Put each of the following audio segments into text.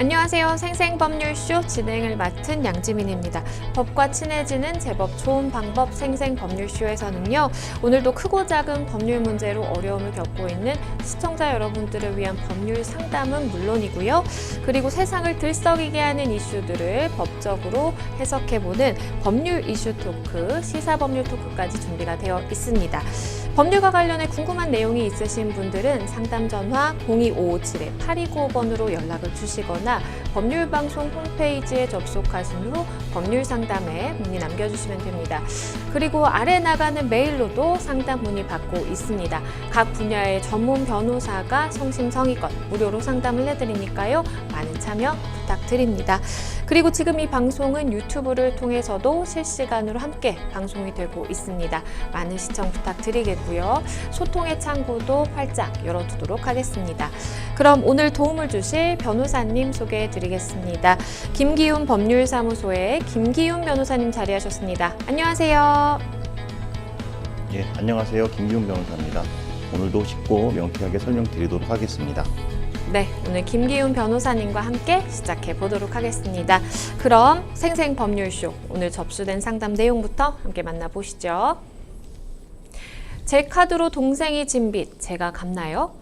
안녕하세요. 생생법률쇼 진행을 맡은 양지민입니다. 법과 친해지는 제법 좋은 방법 생생법률쇼에서는요. 오늘도 크고 작은 법률 문제로 어려움을 겪고 있는 시청자 여러분들을 위한 법률 상담은 물론이고요. 그리고 세상을 들썩이게 하는 이슈들을 법적으로 해석해보는 법률 이슈 토크, 시사법률 토크까지 준비가 되어 있습니다. 법률과 관련해 궁금한 내용이 있으신 분들은 상담 전화 02557-8295번으로 연락을 주시거나 법률방송 홈페이지에 접속하신 후 법률상담에 문의 남겨주시면 됩니다. 그리고 아래 나가는 메일로도 상담 문의 받고 있습니다. 각 분야의 전문 변호사가 성심성의껏 무료로 상담을 해드리니까요. 많은 참여 부탁드립니다. 그리고 지금 이 방송은 유튜브를 통해서도 실시간으로 함께 방송이 되고 있습니다. 많은 시청 부탁드리겠고요. 소통의 창구도 활짝 열어두도록 하겠습니다. 그럼 오늘 도움을 주실 변호사님 소개해 드리겠습니다. 김기훈 법률사무소의 김기훈 변호사님 자리하셨습니다. 안녕하세요. 예, 안녕하세요. 김기훈 변호사입니다. 오늘도 쉽고 명쾌하게 설명드리도록 하겠습니다. 네, 오늘 김기훈 변호사님과 함께 시작해 보도록 하겠습니다. 그럼 생생법률쇼 오늘 접수된 상담 내용부터 함께 만나보시죠. 제 카드로 동생이 진 빚 제가 갚나요?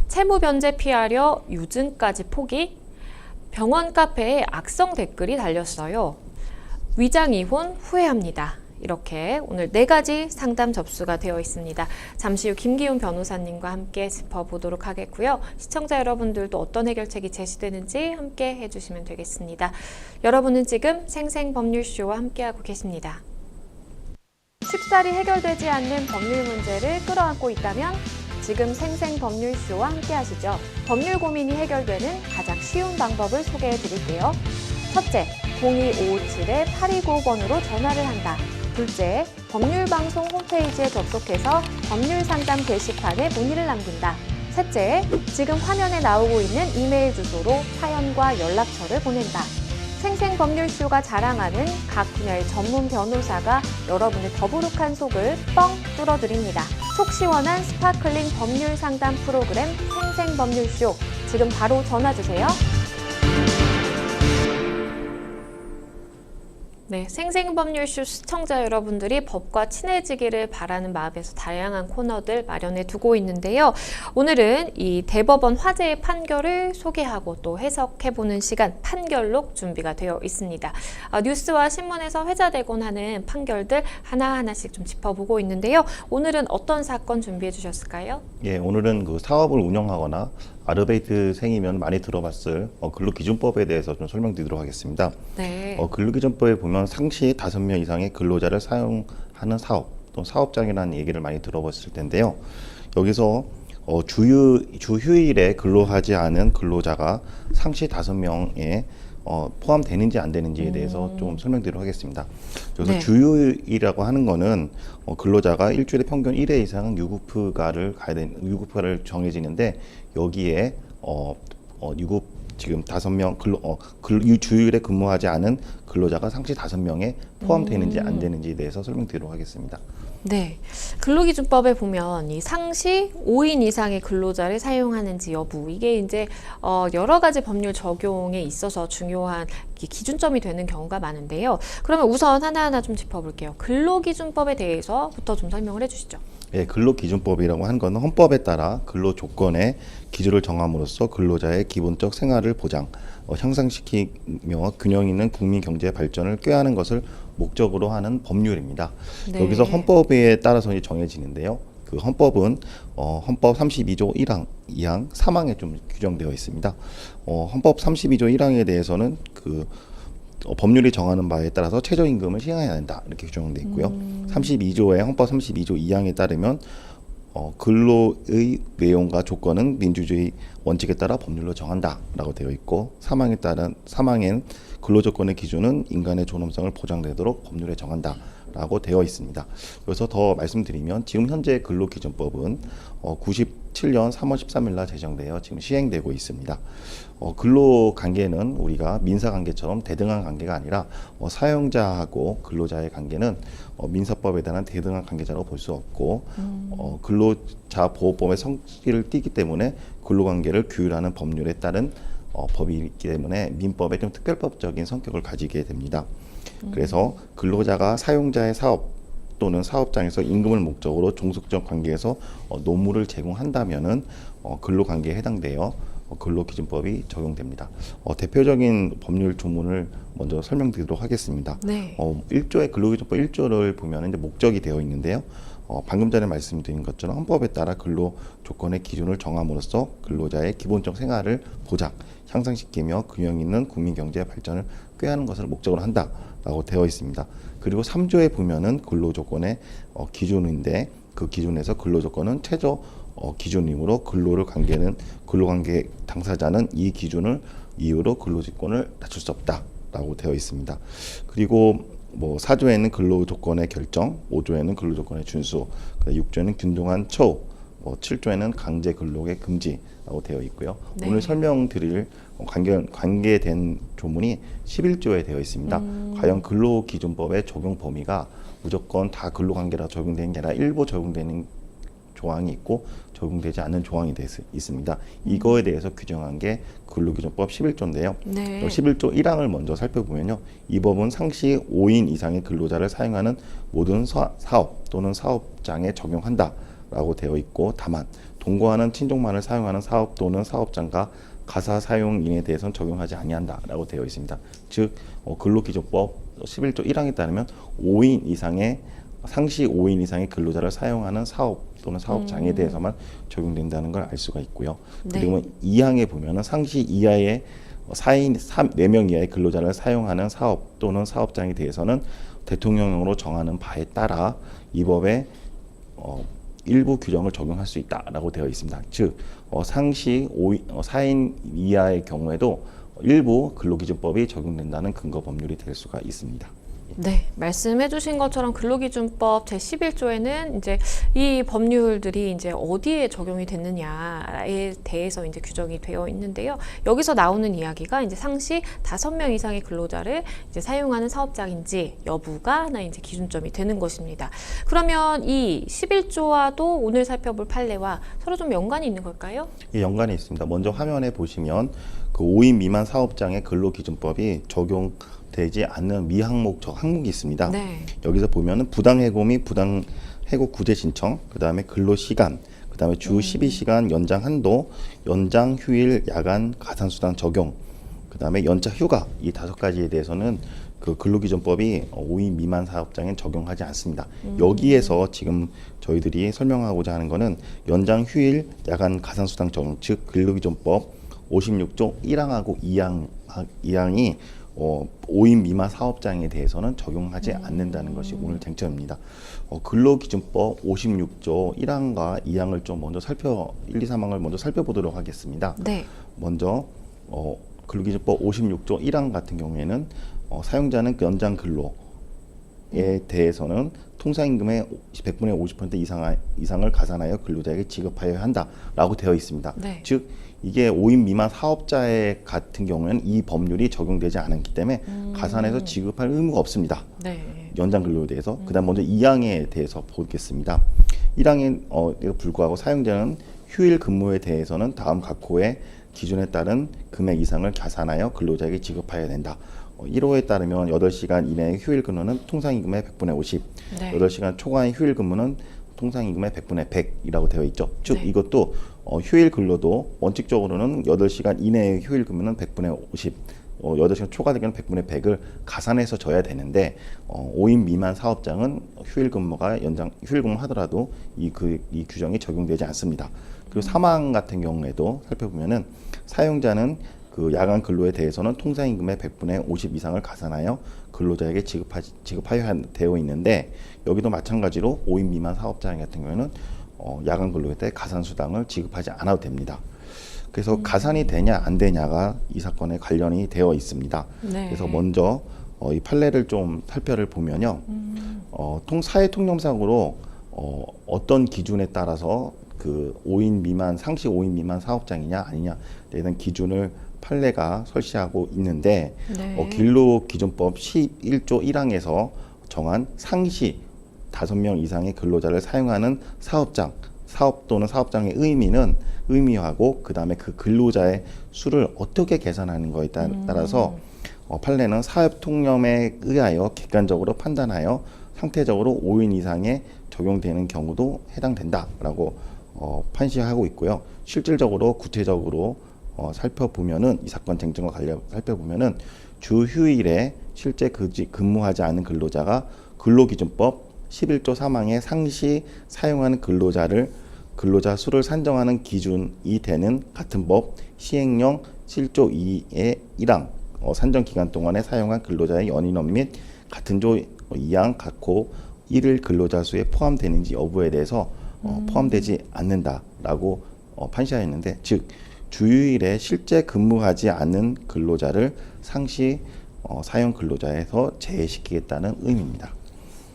채무 변제 피하려 유증까지 포기? 병원 카페에 악성 댓글이 달렸어요. 위장 이혼 후회합니다. 이렇게 오늘 4가지 상담 접수가 되어 있습니다. 잠시 후 김기훈 변호사님과 함께 짚어보도록 하겠고요. 시청자 여러분들도 어떤 해결책이 제시되는지 함께 해주시면 되겠습니다. 여러분은 지금 생생법률쇼와 함께하고 계십니다. 쉽사리 해결되지 않는 법률 문제를 끌어안고 있다면 지금 생생법률쇼와 함께하시죠. 법률 고민이 해결되는 가장 쉬운 방법을 소개해 드릴게요. 첫째, 02557-8295번으로 전화를 한다. 둘째, 법률방송 홈페이지에 접속해서 법률상담 게시판에 문의를 남긴다. 셋째, 지금 화면에 나오고 있는 이메일 주소로 사연과 연락처를 보낸다. 생생법률쇼가 자랑하는 각 분야의 전문 변호사가 여러분의 더부룩한 속을 뻥 뚫어드립니다. 속 시원한 스파클링 법률상담 프로그램 생생법률쇼, 지금 바로 전화주세요. 네, 생생법률쇼 시청자 여러분들이 법과 친해지기를 바라는 마음에서 다양한 코너들 마련해 두고 있는데요. 오늘은 이 대법원 화제의 판결을 소개하고 또 해석해보는 시간 판결록 준비가 되어 있습니다. 뉴스와 신문에서 회자되곤 하는 판결들 하나하나씩 좀 짚어보고 있는데요. 오늘은 어떤 사건 준비해 주셨을까요? 예, 오늘은 그 사업을 운영하거나 아르바이트생이면 많이 들어봤을 근로기준법에 대해서 좀 설명드리도록 하겠습니다. 네. 근로기준법에 보면 상시 5명 이상의 근로자를 사용하는 사업, 또 사업장이라는 얘기를 많이 들어봤을 텐데요. 여기서 주휴일에 근로하지 않은 근로자가 상시 5명에 포함되는지 안 되는지에 대해서 좀 설명드리도록 하겠습니다. 그래서 네. 주휴일이라고 하는 거는 근로자가 일주일에 평균 1회 이상 유급휴가를 정해지는데 여기에 유급 지금 5명 주휴일에 근무하지 않은 근로자가 상시 5명에 포함되는지 안 되는지에 대해서 설명드리도록 하겠습니다. 네, 근로기준법에 보면 이 상시 5인 이상의 근로자를 사용하는지 여부, 이게 이제 여러 가지 법률 적용에 있어서 중요한 기준점이 되는 경우가 많은데요. 그러면 우선 하나하나 좀 짚어볼게요. 근로기준법에 대해서부터 좀 설명을 해주시죠. 예, 근로기준법이라고 하는 것은 헌법에 따라 근로조건의 기준을 정함으로써 근로자의 기본적 생활을 보장, 향상시키며 균형 있는 국민 경제 발전을 꾀하는 것을 목적으로 하는 법률입니다. 네. 여기서 헌법에 따라서 정해지는데요. 그 헌법은 헌법 32조 1항, 2항, 3항에 좀 규정되어 있습니다. 헌법 32조 1항에 대해서는 법률이 정하는 바에 따라서 최저임금을 시행해야 한다 이렇게 규정되어 있고요. 32조의 헌법 32조 2항에 따르면 근로의 내용과 조건은 민주주의 원칙에 따라 법률로 정한다라고 되어 있고 3항엔 근로조건의 기준은 인간의 존엄성을 보장되도록 법률에 정한다라고 되어 있습니다. 그래서 더 말씀드리면 지금 현재 근로기준법은 97년 3월 13일 날 제정되어 지금 시행되고 있습니다. 근로관계는 우리가 민사관계처럼 대등한 관계가 아니라 사용자하고 근로자의 관계는 민사법에 대한 대등한 관계자라고 볼 수 없고 근로자 보호법의 성질을 띠기 때문에 근로관계를 규율하는 법률에 따른 법이 있기 때문에 민법에 좀 특별법적인 성격을 가지게 됩니다. 그래서 근로자가 사용자의 사업 또는 사업장에서 임금을 목적으로 종속적 관계에서 노무를 제공한다면은 근로관계에 해당되어 근로기준법이 적용됩니다. 대표적인 법률 조문을 먼저 설명드리도록 하겠습니다. 네. 1조의 근로기준법 1조를 보면 이제 목적이 되어 있는데요. 방금 전에 말씀드린 것처럼 헌법에 따라 근로 조건의 기준을 정함으로써 근로자의 기본적 생활을 보장, 향상시키며 균형 있는 국민 경제 발전을 꾀하는 것을 목적으로 한다라고 되어 있습니다. 그리고 3조에 보면은 근로 조건의 기준인데 그 기준에서 근로 조건은 최저 기준이므로 근로관계 당사자는 이 기준을 이유로 근로조건을 낮출 수 없다라고 되어 있습니다. 그리고 4조에는 근로조건의 결정, 5조에는 근로조건의 준수, 6조에는 균등한 처우, 7조에는 강제 근로의 금지라고 되어 있고요. 네. 오늘 설명드릴 관계된 조문이 11조에 되어 있습니다. 과연 근로기준법의 적용 범위가 무조건 다 근로관계라 적용되는 게 아니라 일부 적용되는 조항이 있고 적용되지 않는 조항이 있습니다. 이거에 대해서 규정한 게 근로기준법 11조인데요. 네. 11조 1항을 먼저 살펴보면요. 이 법은 상시 5인 이상의 근로자를 사용하는 모든 사업 또는 사업장에 적용한다라고 되어 있고, 다만 동거하는 친족만을 사용하는 사업 또는 사업장과 가사 사용인에 대해서는 적용하지 아니한다라고 되어 있습니다. 즉 근로기준법 11조 1항에 따르면 5인 이상의 상시 5인 이상의 근로자를 사용하는 사업 또는 사업장에 대해서만 적용된다는 걸 알 수가 있고요. 네. 그리고 2항에 보면은 상시 이하의 4명 이하의 근로자를 사용하는 사업 또는 사업장에 대해서는 대통령령으로 정하는 바에 따라 이 법의 일부 규정을 적용할 수 있다라고 되어 있습니다. 즉 상시 4인 이하의 경우에도 일부 근로기준법이 적용된다는 근거 법률이 될 수가 있습니다. 네, 말씀해 주신 것처럼 근로기준법 제11조에는 이제 이 법률들이 이제 어디에 적용이 됐느냐에 대해서 이제 규정이 되어 있는데요. 여기서 나오는 이야기가 이제 상시 5명 이상의 근로자를 이제 사용하는 사업장인지 여부가 하나 이제 기준점이 되는 것입니다. 그러면 이 11조와도 오늘 살펴볼 판례와 서로 좀 연관이 있는 걸까요? 예, 연관이 있습니다. 먼저 화면에 보시면 그 5인 미만 사업장의 근로기준법이 적용되지 않는 항목이 있습니다. 네. 여기서 보면은 부당해고 및 부당해고 구제 신청, 그 다음에 근로시간, 그 다음에 주 12시간 연장 한도, 연장 휴일, 야간 가산수당 적용, 그 다음에 연차 휴가, 이 5가지에 대해서는 그 근로기준법이 5인 미만 사업장엔 적용하지 않습니다. 여기에서 지금 저희들이 설명하고자 하는 거는 연장 휴일, 야간 가산수당 적용, 즉 근로기준법 56조 1항하고 2항이 5인 미만 사업장에 대해서는 적용하지 않는다는 것이 오늘 쟁점입니다. 근로기준법 56조 1항과 2항을 좀 먼저 1, 2, 3항을 먼저 살펴보도록 하겠습니다. 네. 먼저 근로기준법 56조 1항 같은 경우에는 사용자는 연장 근로에 대해서는 통상임금의 100분의 50% 이상을 가산하여 근로자에게 지급하여야 한다라고 되어 있습니다. 네. 즉 이게 5인 미만 사업자의 같은 경우에는 이 법률이 적용되지 않았기 때문에 가산해서 지급할 의무가 없습니다. 네. 연장 근로에 대해서. 그다음 먼저 2항에 대해서 보겠습니다. 1항에 불구하고 사용자는 휴일 근무에 대해서는 다음 각 호의 기준에 따른 금액 이상을 가산하여 근로자에게 지급해야 된다. 1호에 따르면 8시간 이내의 휴일 근무는 통상임금의 100분의 50, 네. 8시간 초과의 휴일 근무는 통상임금의 100분의 100이라고 되어 있죠. 즉 네. 이것도 휴일 근로도 원칙적으로는 8시간 이내의 휴일 근무는 100분의 50, 8시간 초과되면 100분의 100을 가산해서 져야 되는데 5인 미만 사업장은 휴일 근무 하더라도 이 규정이 적용되지 않습니다. 그리고 3항 같은 경우에도 살펴보면은 사용자는 그 야간 근로에 대해서는 통상임금의 100분의 50 이상을 가산하여 근로자에게 지급하여야 되어 있는데 여기도 마찬가지로 5인 미만 사업장 같은 경우에는 야간 근로에 대해 가산수당을 지급하지 않아도 됩니다. 그래서 가산이 되냐 안 되냐가 이 사건에 관련이 되어 있습니다. 네. 그래서 먼저 이 판례를 좀 살펴를 보면요. 사회 통념상으로 어떤 기준에 따라서 그 5인 미만 상시 5인 미만 사업장이냐 아니냐에 대한 기준을 판례가 설치하고 있는데 네. 근로기준법 11조 1항에서 정한 상시 5명 이상의 근로자를 사용하는 사업 또는 사업장의 의미하고 그 다음에 그 근로자의 수를 어떻게 계산하는 거에 따라서 판례는 사업 통념에 의하여 객관적으로 판단하여 상태적으로 5인 이상에 적용되는 경우도 해당된다라고 판시하고 있고요. 실질적으로 구체적으로 살펴보면은 이 사건 쟁점과 관련 살펴보면은 주 휴일에 실제 근무하지 않은 근로자가 근로기준법 11조 3항의 상시 사용하는 근로자 수를 산정하는 기준이 되는 같은 법 시행령 7조 2의 1항 산정 기간 동안에 사용한 근로자의 연인원 및 같은 조 2항 각호 1일 근로자 수에 포함되는지 여부에 대해서 포함되지 않는다라고 판시하였는데, 즉 주휴일에 실제 근무하지 않는 근로자를 상시 사용 근로자에서 제외시키겠다는 의미입니다.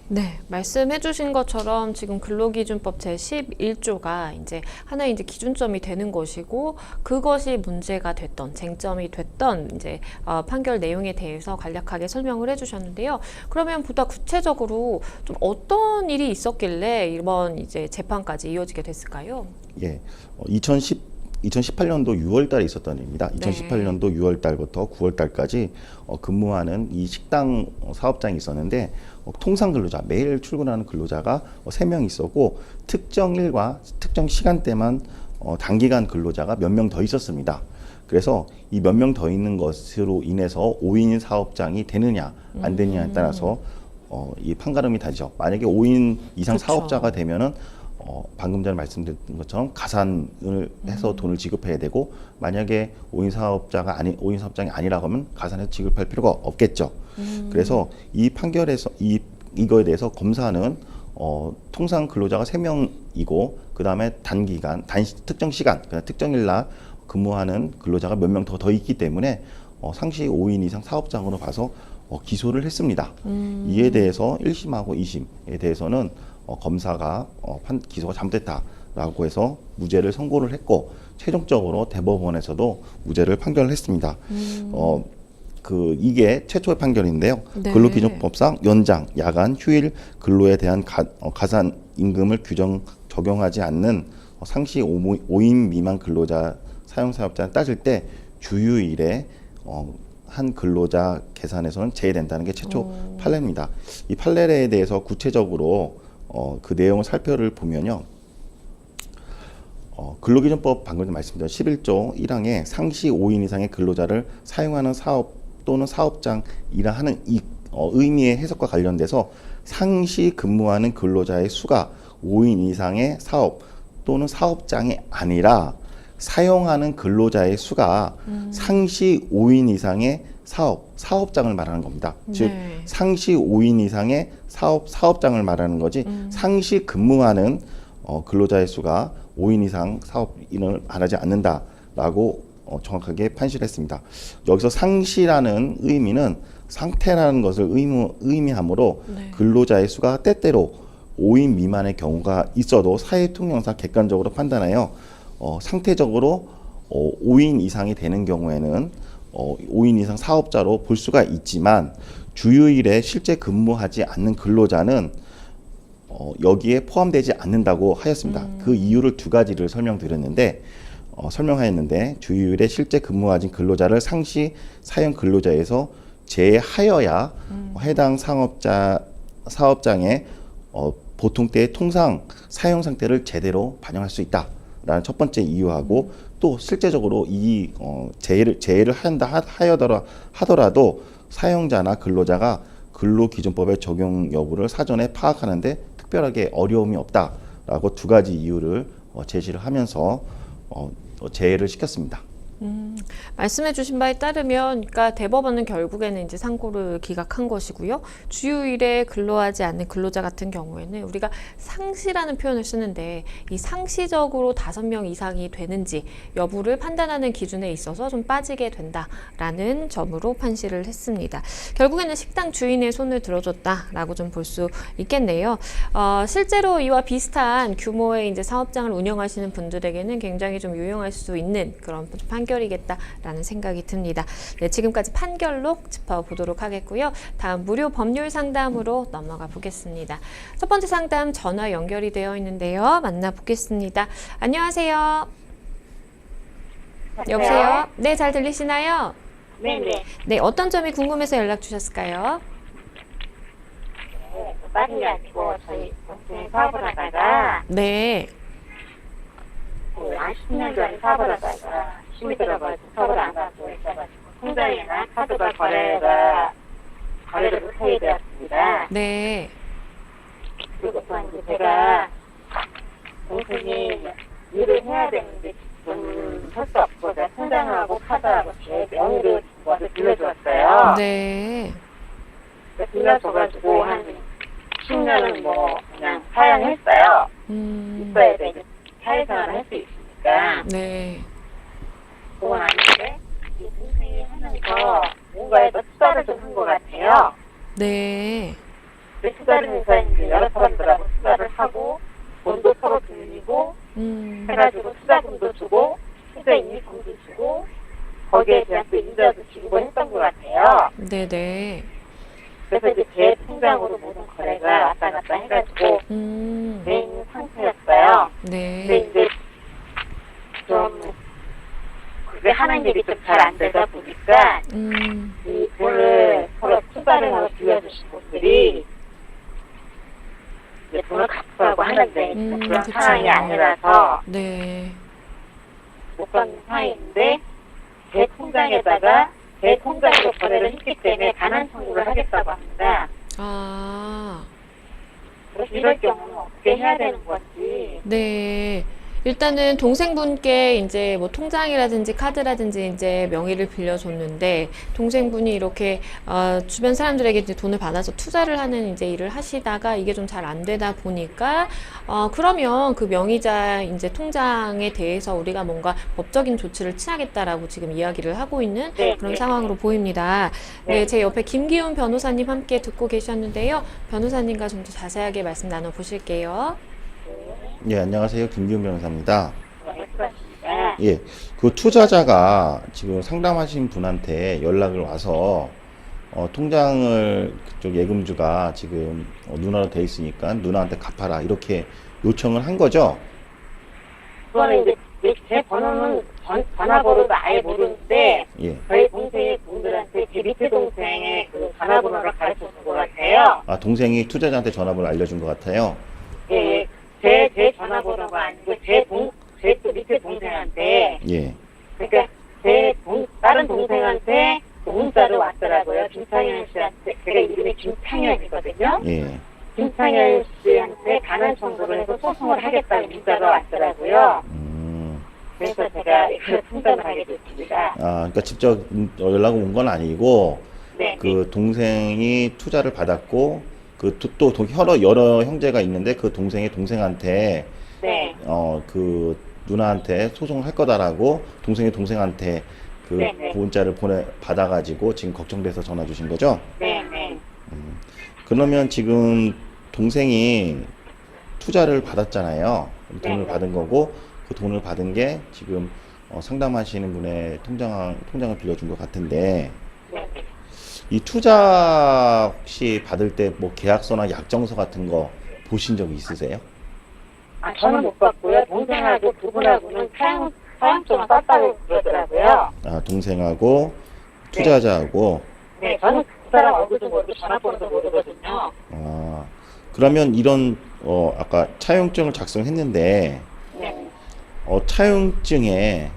네, 말씀해주신 것처럼 지금 근로기준법 제11조가 이제 하나의 이제 기준점이 되는 것이고, 그것이 문제가 됐던, 쟁점이 됐던 이제 판결 내용에 대해서 간략하게 설명을 해주셨는데요. 그러면 보다 구체적으로 좀 어떤 일이 있었길래 이번 이제 재판까지 이어지게 됐을까요? 예, 2018년도 6월 달에 있었던 일입니다. 2018년도 6월 달부터 9월 달까지 근무하는 이 식당 사업장이 있었는데, 통상 근로자, 매일 출근하는 근로자가 3명 있었고, 특정 일과 특정 시간대만 단기간 근로자가 몇 명 더 있었습니다. 그래서 이 몇 명 더 있는 것으로 인해서 5인 사업장이 되느냐 안 되느냐에 따라서 이 판가름이 다르죠. 만약에 5인 이상 그쵸. 사업자가 되면은 방금 전에 말씀드린 것처럼 가산을 해서 돈을 지급해야 되고, 만약에 5인 사업장이 아니라고 하면 가산해서 지급할 필요가 없겠죠. 그래서 이 판결에서 이거에 대해서 검사는 통상 근로자가 3명이고 그 다음에 단기간, 특정 시간, 그러니까 특정일 날 근무하는 근로자가 몇 명 더 있기 때문에 상시 5인 이상 사업장으로 봐서 기소를 했습니다. 이에 대해서 1심하고 2심에 대해서는 검사가 기소가 잘못됐다라고 해서 무죄를 선고를 했고, 최종적으로 대법원에서도 무죄를 판결을 했습니다. 이게 최초의 판결인데요. 네. 근로기준법상 연장, 야간, 휴일 근로에 대한 가산 임금을 적용하지 않는 상시 5인 미만 근로자 사용 사업자를 따질 때 주휴일에 한 근로자 계산에서는 제외된다는 게 최초 판례입니다. 이 판례에 대해서 구체적으로 그 내용을 살펴보면요. 근로기준법 방금 말씀드린 11조 1항에 상시 5인 이상의 근로자를 사용하는 사업 또는 사업장이라 하는 이 의미의 해석과 관련돼서 상시 근무하는 근로자의 수가 5인 이상의 사업 또는 사업장이 아니라 사용하는 근로자의 수가 상시 5인 이상의 사업장을 말하는 겁니다. 즉 상시 5인 이상의 사업장을 말하는 거지, 상시 근무하는 근로자의 수가 5인 이상 사업인을 말하지 않는다라고 정확하게 판시를 했습니다. 여기서 상시라는 의미는 상태라는 것을 의미하므로 근로자의 수가 때때로 5인 미만의 경우가 있어도 사회통념상 객관적으로 판단하여 상태적으로 5인 이상이 되는 경우에는 5인 이상 사업자로 볼 수가 있지만, 주휴일에 실제 근무하지 않는 근로자는 여기에 포함되지 않는다고 하였습니다. 그 이유를 2가지를 설명하였는데, 주휴일에 실제 근무하신 근로자를 상시 사용 근로자에서 제외하여야 해당 사업장의 보통 때의 통상 사용 상태를 제대로 반영할 수 있다라는 첫 번째 이유하고, 또 실제적으로 이 제외를 하더라도 사용자나 근로자가 근로기준법의 적용 여부를 사전에 파악하는데 특별하게 어려움이 없다라고 2가지 이유를 제시를 하면서 제외를 시켰습니다. 말씀해 주신 바에 따르면, 그러니까 대법원은 결국에는 이제 상고를 기각한 것이고요. 주휴일에 근로하지 않는 근로자 같은 경우에는 우리가 상시라는 표현을 쓰는데, 이 상시적으로 5명 이상이 되는지 여부를 판단하는 기준에 있어서 좀 빠지게 된다라는 점으로 판시를 했습니다. 결국에는 식당 주인의 손을 들어줬다라고 좀 볼 수 있겠네요. 실제로 이와 비슷한 규모의 이제 사업장을 운영하시는 분들에게는 굉장히 좀 유용할 수 있는 그런 판결 판결이겠다라는 생각이 듭니다. 네, 지금까지 판결록 짚어보도록 하겠고요. 다음 무료 법률 상담으로 넘어가 보겠습니다. 첫 번째 상담 전화 연결이 되어 있는데요. 만나보겠습니다. 안녕하세요. 여보세요? 네, 잘 들리시나요? 네네. 네, 어떤 점이 궁금해서 연락 주셨을까요? 빠른 게 아니고 저희 동생 사업을 하다가 네. 한 10년 전에 사업을 하다가 힘이 들어가지고 사업을 안 하고 있어가지고 통장이나 카드가 거래를 못하게 되었습니다. 네. 그리고 또 이제 제가 동생이 일을 해야 되는데 지금 할 수 없고 제가 통장하고 카드하고 제 명의를 먼저 빌려주었어요. 네. 빌려줘가지고 한 10년은 뭐 그냥 사양했어요. 있어야 돼. 사회생활을 할 수 있으니까. 네. 그건 아닌데 이 동생이 하면서 뭔가에 더 투자를 좀 한 것 같아요. 네. 그 투자를 해서 이제 여러 사람들하고 투자를 하고 돈도 서로 빌리고 해가지고 투자금도 주고 투자 이익금도 주고 거기에 대한 또 이자도 지급을 했던 것 같아요. 네네. 그래서 이제 제 통장으로 모든 거래가 왔다 갔다 해가지고 돼 있는 상태였어요. 근데 네. 이제 좀 그게 하는 일이 좀 잘 안 되다 보니까 이 돈을 서로 투자를 하고 빌려주신 분들이 이제 돈을 갚으라고 하는데 그런 그쵸. 상황이 아니라서 네. 못 받는 상황인데 제 통장에다가 제 통장으로 거래를 했기 때문에 반환 청구를 하겠다고 합니다. 아. 그래서 이럴 경우는 어떻게 해야 되는 건지. 네. 일단은 동생분께 이제 뭐 통장이라든지 카드라든지 이제 명의를 빌려줬는데 동생분이 이렇게 주변 사람들에게 이제 돈을 받아서 투자를 하는 이제 일을 하시다가 이게 좀 잘 안 되다 보니까 그러면 그 명의자 이제 통장에 대해서 우리가 뭔가 법적인 조치를 취하겠다라고 지금 이야기를 하고 있는 그런 상황으로 보입니다. 네, 제 옆에 김기훈 변호사님 함께 듣고 계셨는데요. 변호사님과 좀 더 자세하게 말씀 나눠 보실게요. 예, 안녕하세요. 김기훈 변호사입니다. 그렇습니다. 예, 그 투자자가 지금 상담하신 분한테 연락을 와서 통장을 그쪽 예금주가 지금 누나로 돼 있으니까 누나한테 갚아라 이렇게 요청을 한 거죠. 그거는 이제 제 번호는 전화번호도 아예 모르는데 예. 저희 동생이 분들한테 제 밑에 동생의 그 전화번호를 가르쳐 준 것 같아요. 아, 동생이 투자자한테 전화번호 알려준 것 같아요. 예, 제 전화번호가 아니고 제 또 밑에 동생한테 예. 그러니까 다른 동생한테 그 문자를 왔더라고요. 김창현 씨한테 제가 이름이 김창현이거든요. 예. 김창현 씨한테 반환 청구를 해서 소송을 하겠다는 문자가 왔더라고요. 그래서 제가 이걸 상담을 하게 됐습니다. 아, 그러니까 직접 연락 온 건 아니고 네. 그 동생이 투자를 받았고 그 또 여러 형제가 있는데 그 동생이 동생한테 네. 그 누나한테 소송을 할 거다라고 동생이 동생한테 그 네네. 문자를 받아가지고 지금 걱정돼서 전화 주신 거죠? 네, 네. 그러면 지금 동생이 투자를 받았잖아요. 돈을 네네. 받은 거고 그 돈을 받은 게 지금 상담하시는 분의 통장을 빌려준 것 같은데 네. 이 투자 혹시 받을 때 뭐 계약서나 약정서 같은 거 보신 적 있으세요? 아, 저는 못 봤고요. 동생하고 두 분하고는 사용증을 썼다고 그러더라고요. 아, 동생하고 투자자하고 네, 저는 그 사람 얼굴도 모르고 전화번호도 모르거든요. 아, 그러면 이런 아까 차용증을 작성했는데 네. 차용증에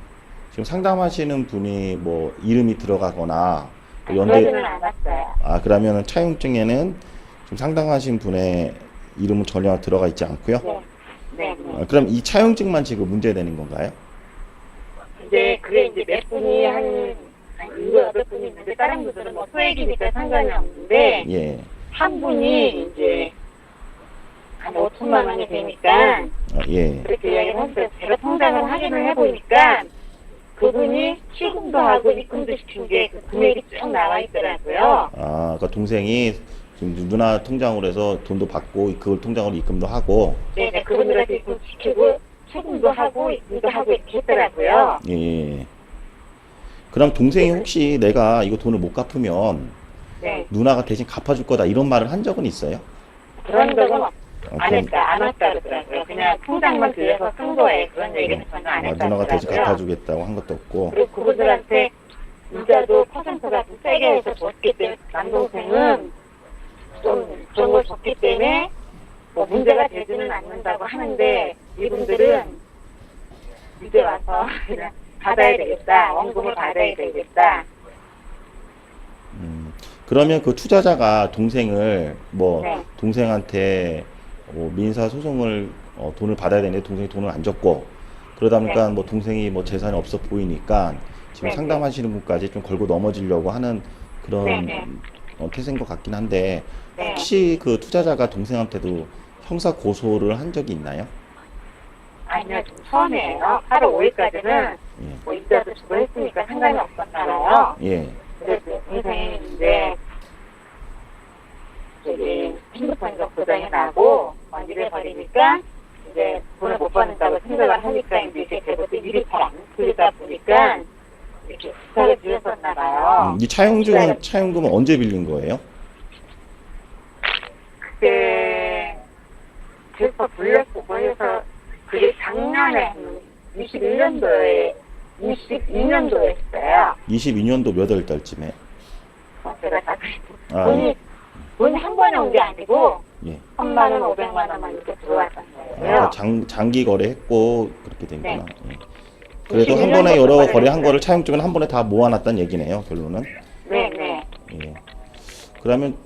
지금 상담하시는 분이 뭐 이름이 들어가거나 그러지는 않았어요. 아, 그러면은 차용증에는 지금 상담하신 분의 이름은 전혀 들어가 있지 않고요. 네. 네. 네. 그럼 이 차용증만 지금 문제되는 건가요? 그게 이제 몇 분이 한 7분이 있는데 다른 분들은 뭐 소액이니까 상관이 없는데 예. 한 분이 이제 한 5천만 원이 되니까 예. 그렇게 이야기를 했어요. 제가 통장을 확인을 해보니까 그분이 시금도 하고 입금도 시킨 게 그 금액이 쭉 나와 있더라고요. 아, 그러니까 동생이 지금 누나 통장으로 해서 돈도 받고 그걸 통장으로 입금도 하고 네, 그분들한테 입금 시키고 시금도 하고 입금도 하고 이렇게 했더라고요. 예. 그럼 동생이 혹시 내가 이거 돈을 못 갚으면 네. 누나가 대신 갚아줄 거다 이런 말을 한 적은 있어요? 그런 적은 안 그럼- 했다, 안 했다 그러더라고요. 그냥 통장만 들여서 쓴 거에 그런 얘기는 전혀 안 했다 누나가 대신 그러더라고요. 갚아주겠다고 한 것도 없고. 그리고 그분들한테 이자도 퍼센트가 좀 세게 해서 줬기 때문에 남동생은 좀 좋은 걸 줬기 때문에 뭐 문제가 되지는 않는다고 하는데 이분들은 이제 와서 그냥 받아야 되겠다, 원금을 받아야 되겠다. 그러면 그 투자자가 동생을 뭐 네. 동생한테 뭐 민사 소송을 돈을 받아야 되는데 동생이 돈을 안 줬고 그러다 보니까 뭐 동생이 뭐 재산이 없어 보이니까 지금 네. 상담하시는 분까지 좀 걸고 넘어지려고 하는 그런 네. 태세인 것 같긴 한데 네. 혹시 그 투자자가 동생한테도 형사 고소를 한 적이 있나요? 아니요, 좀 처음이에요. 8월 5일까지는 예. 뭐 이자도 주고 했으니까 상관이 없었나 봐요. 예. 그래서 동생이 이제 저기 핸드폰에서 고장이 나고 이래 버리니까 이제 돈을 못 받는다고 생각을 하니까 이제 그것도 일이 잘 안 풀리다 보니까 이렇게 부탁을 드렸었나 봐요. 이 차용금은 언제 빌린 거예요? 그때 그래서 불렸고 해서 그게 작년에 21년도에 22년도에 했어요. 22년도 몇 월 달쯤에? 제가 다 아, 돈이 한 번에 온 게 아니고 예. 3만 원, 500만 원만 이렇게 들어왔던 거예요. 장기 거래했고 그렇게 된구나. 네. 예. 그래도 한 번에 여러 거래한 거를 차용증은 한 번에 다 모아놨다는 얘기네요. 결론은. 네네. 예. 그러면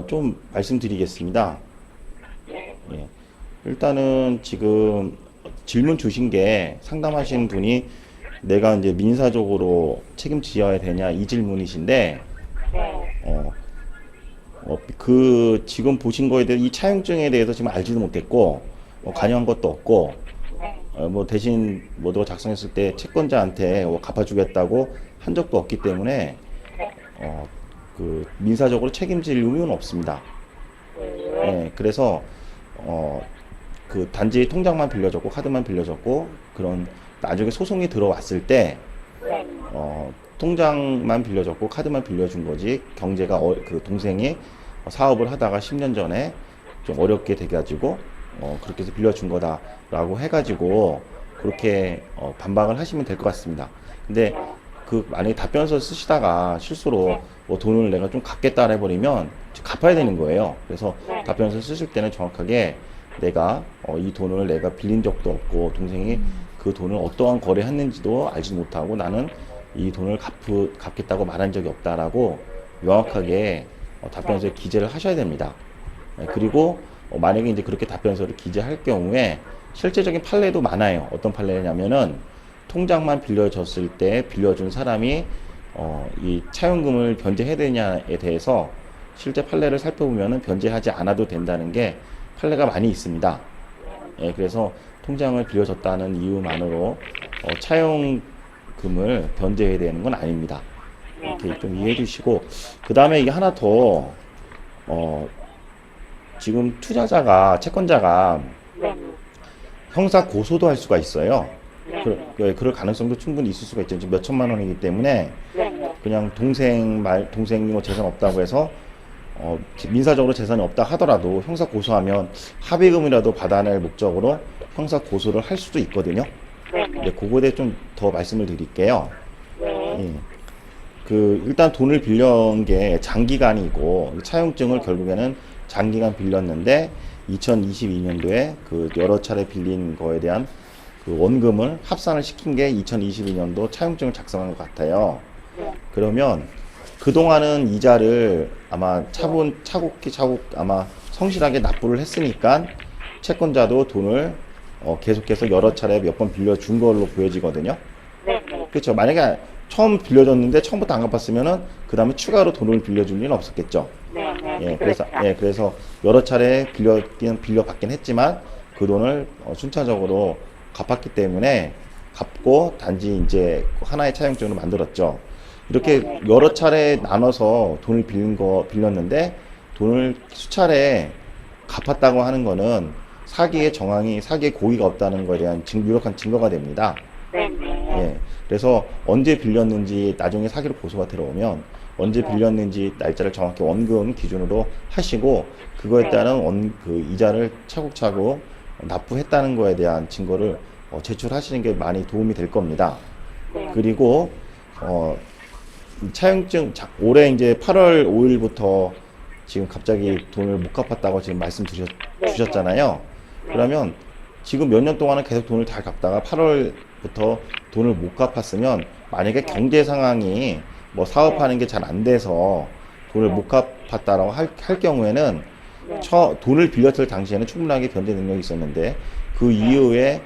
좀 말씀드리겠습니다. 네. 예. 일단은 지금 질문 주신 게 상담하신 분이 내가 이제 민사적으로 책임져야 되냐 이 질문이신데 네. 그 지금 보신 거에 대해서 이 차용증에 대해서 지금 알지도 못했고 관여한 것도 없고 네. 뭐 대신 뭐 너가 작성했을 때 채권자한테 갚아주겠다고 한 적도 없기 때문에 네. 그 민사적으로 책임질 의무는 없습니다. 예, 그래서 그 단지 통장만 빌려줬고 카드만 빌려줬고 그런 나중에 소송이 들어왔을 때 네. 통장만 빌려줬고 카드만 빌려준 거지 경제가 그 동생이 사업을 하다가 10년 전에 좀 어렵게 돼가지고 그렇게 해서 빌려준 거다라고 해가지고 그렇게 반박을 하시면 될 것 같습니다. 근데 그 만약에 답변서 쓰시다가 실수로 뭐 돈을 내가 좀 갚겠다 해버리면 갚아야 되는 거예요. 그래서 답변서 쓰실 때는 정확하게 내가 이 돈을 내가 빌린 적도 없고 동생이 그 돈을 어떠한 거래했는지도 알지 못하고 나는 이 돈을 갚겠다고 말한 적이 없다라고 명확하게 답변서에 기재를 하셔야 됩니다. 그리고 만약에 이제 그렇게 답변서를 기재할 경우에 실제적인 판례도 많아요. 어떤 판례냐면은 통장만 빌려줬을 때 빌려준 사람이 이 차용금을 변제해야 되냐에 대해서 실제 판례를 살펴보면은 변제하지 않아도 된다는 게 판례가 많이 있습니다. 예, 그래서 통장을 빌려줬다는 이유만으로 차용금을 변제해야 되는 건 아닙니다. 이렇게 좀 이해해 주시고 그 다음에 이게 하나 더 지금 투자자가 채권자가 네. 형사 고소도 할 수가 있어요. 네. 그럴 가능성도 충분히 있을 수가 있죠. 지금 몇 천만 원이기 때문에 네. 그냥 동생이 뭐 재산 없다고 해서 민사적으로 재산이 없다 하더라도 형사 고소하면 합의금이라도 받아낼 목적으로 형사 고소를 할 수도 있거든요. 네. 근데 그거에 대해 좀 더 말씀을 드릴게요. 네. 예. 그 일단 돈을 빌려온 게 장기간이고 차용증을 결국에는 장기간 빌렸는데 2022년도에 그 여러 차례 빌린 거에 대한 그 원금을 합산을 시킨 게 2022년도 차용증을 작성한 것 같아요. 그러면 그동안은 이자를 아마 차곡히 아마 성실하게 납부를 했으니까 채권자도 돈을 계속해서 여러 차례 몇 번 빌려준 걸로 보여지거든요. 네. 그렇죠. 만약에 처음 빌려줬는데 처음부터 안 갚았으면은 그 다음에 추가로 돈을 빌려줄 일은 없었겠죠. 네. 예, 그래서 여러 차례 빌려받긴 했지만 그 돈을 순차적으로 갚았기 때문에 갚고 단지 이제 하나의 차용증으로 만들었죠. 이렇게 여러 차례 나눠서 돈을 빌렸는데 돈을 수차례 갚았다고 하는 거는 사기의 고의가 없다는 것에 대한 유력한 증거가 됩니다. 네. 예. 그래서 언제 빌렸는지 나중에 사기로 보고서가 들어오면 언제 빌렸는지 날짜를 정확히 원금 기준으로 하시고 그거에 따른 그 이자를 차곡차곡 납부했다는 거에 대한 증거를 제출하시는 게 많이 도움이 될 겁니다. 그리고 차용증 올해 이제 8월 5일부터 지금 갑자기 돈을 못 갚았다고 지금 말씀 주셨잖아요. 그러면 지금 몇 년 동안은 계속 돈을 잘 갚다가 8월부터 돈을 못 갚았으면 만약에 경제 상황이 뭐 사업하는 게 잘 안 돼서 돈을 못 갚았다라고 할 경우에는 돈을 빌렸을 당시에는 충분하게 변제 능력이 있었는데 그 이후에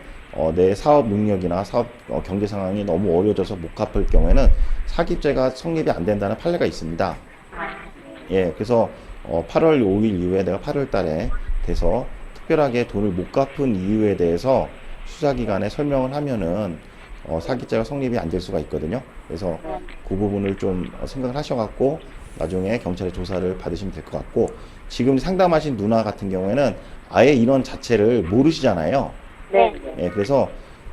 내 사업 능력이나 사업 경제 상황이 너무 어려워져서 못 갚을 경우에는 사기죄가 성립이 안 된다는 판례가 있습니다. 예, 그래서 8월 5일 이후에 내가 8월 달에 돼서 특별하게 돈을 못 갚은 이유에 대해서 수사기관에 설명을 하면은 사기죄가 성립이 안 될 수가 있거든요. 그래서 그 부분을 좀 생각을 하셔갖고 나중에 경찰의 조사를 받으시면 될 것 같고 지금 상담하신 누나 같은 경우에는 아예 인원 자체를 모르시잖아요. 네. 예, 그래서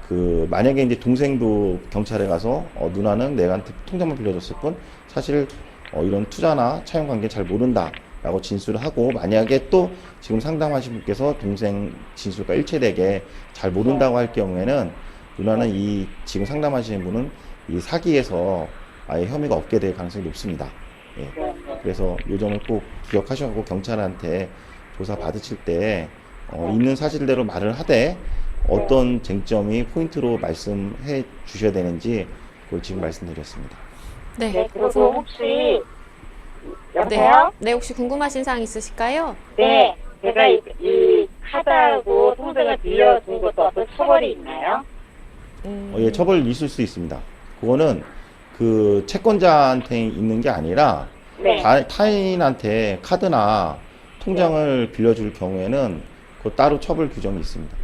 그 만약에 이제 동생도 경찰에 가서 누나는 내한테 통장만 빌려줬을 뿐 사실 이런 투자나 차용 관계 잘 모른다라고 진술을 하고 만약에 또 지금 상담하신 분께서 동생 진술과 일치되게 잘 모른다고 할 경우에는 누나는 이 지금 상담하시는 분은 이 사기에서 아예 혐의가 없게 될 가능성이 높습니다. 예. 그래서 이 점을 꼭 기억하셔서 경찰한테 조사 받으실 때 있는 사실대로 말을 하되 어떤 쟁점이 포인트로 말씀해 주셔야 되는지 그걸 지금 말씀드렸습니다. 네. 그리고 혹시 여보세요? 네, 혹시 궁금하신 사항 있으실까요? 네. 제가 이 카드하고 통장을 빌려준 것도 어떤 처벌이 있나요? 예, 처벌 있을 수 있습니다. 그거는 그 채권자한테 있는 게 아니라 타인한테 카드나 통장을 빌려줄 경우에는 그 따로 처벌 규정이 있습니다.